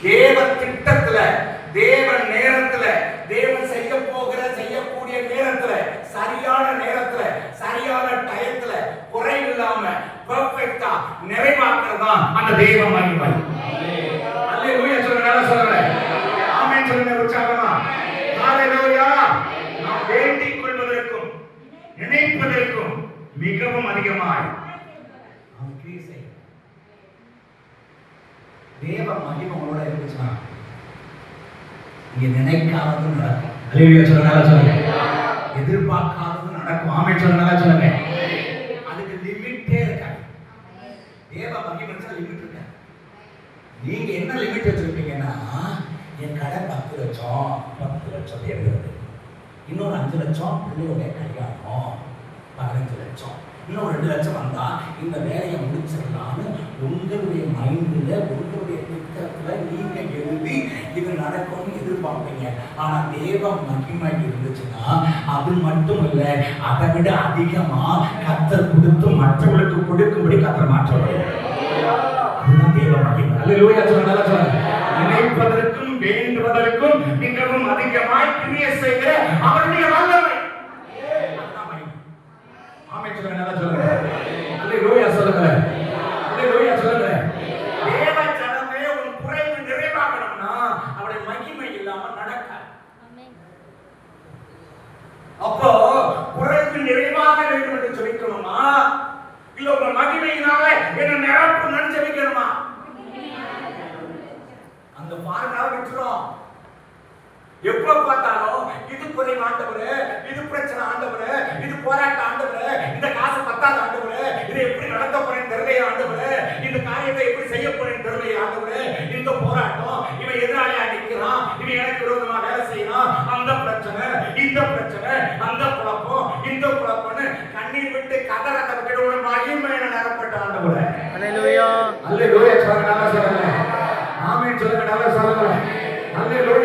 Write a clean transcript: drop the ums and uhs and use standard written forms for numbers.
தேவ திட்டத்துல, தேவன் நேரத்துல, தேவன் செய்யக்கூடிய நேரத்துல, சரியான நேரத்துல, சரியான டயத்துல, குறைவில்லாம பெர்ஃபெக்ட்டா நிறைவாக்குறதா அந்த தேவ மகிமை. அல்லேலூயா சொல்லுங்க, சொல்லுங்க. ஆமென் சொல்லுங்க உற்சாகமா. ஹalleluya. நாம் வேண்டிக் கொள்வதற்கும் நினைப்பதற்கும் மிகவும் அதிகமாய் நாம் கிரியை செய்ய தேவ மகிமை உங்களோட இருந்துச்சுன்னா நீங்க நினைக்காதது நடக்கும். அல்லேலூயா சொல்லுங்க. எதிர்பார்க்காதது நடக்கும். ஆமென் சொல்லுங்க. அதுக்கு லிமிட்டே இருக்காது. தேவ மகிமைக்கு லிமிட் இருக்காது. நீங்க என்ன லிமிட் வச்சிருப்பீங்கன்னா, என் கடை 10 லட்சம் எடுக்கிறது, இன்னொரு 5 லட்சம் பிள்ளையோட கல்யாணம், 15 லட்சம், இன்னும் 2 லட்சம் வந்தா இந்த வேலையை முடிச்சிடலாம்னு உங்களுடைய மைண்ட்ல, உங்களுடைய திட்டத்துல நீங்க எழுதி இது நடக்கும்னு எதிர்பார்ப்பீங்க. ஆனா தேவ மகிமை இருந்துச்சுன்னா அது மட்டும் இல்ல, அதை விட அதிகமா கர்த்தர் கொடுத்து மற்றவர்களுக்கு கொடுக்கும்படி கர்த்தர் மாற்றுவார். அதுதான் தேவ மகிமை. அல்லேலூயா சொல்லுங்க. நினைப்பதற்கும் வேண்டுவதற்கும் மிகவும் அதிகமாய் கிரியை செய்கிற அவருடைய வல்லமை. ஆமென் சொல்லுங்க. அல்லேலூயா சொல்லுங்க. தேவ ஜனமே உன் குறைவு நிறைவாகணும்னா அவருடைய மகிமை இல்லாம நடக்காது. அப்போ குறைவு நிறைவாக வேண்டும் என்று சொல்லிக்கணுமா, இல்ல உங்க மகிமையினால என்ன நிரப்பு நினைச்சவிக்கணுமா? அந்த பார்வை விட்டுரும். எப்ப பார்த்தாலும் இது குறைவு ஆண்டவரே, இது பிரச்சனை ஆண்டவரே, இது போராட்டம் ஆண்டவரே, இந்த காசு பத்தாது ஆண்டவரே, இதை எப்படி நடத்த போறேன்னு தெரியலையே ஆண்டவரே, இந்த காரியத்தை எப்படி செய்ய போறேன்னு தெரியலையே ஆண்டவரே, இந்த போராட்டம், இவன் எதிராளியா நிற்கிறான், இவன் எனக்கு விரோதமா வேலை செய்யறான், அந்த பிரச்சனை, இந்த பிரச்சனை, அந்த குழப்பம், இந்த குழப்பம்னு கண்ணீர் விட்டு கதறத விட்டு ஒரு மகிமை நிரப்பட்ட ஆண்டவரே. அல்லேலூயா. சொல்லுங்க. ஆமென் சொல்லுங்க. சொல்லுங்க. அல்லேலூயா.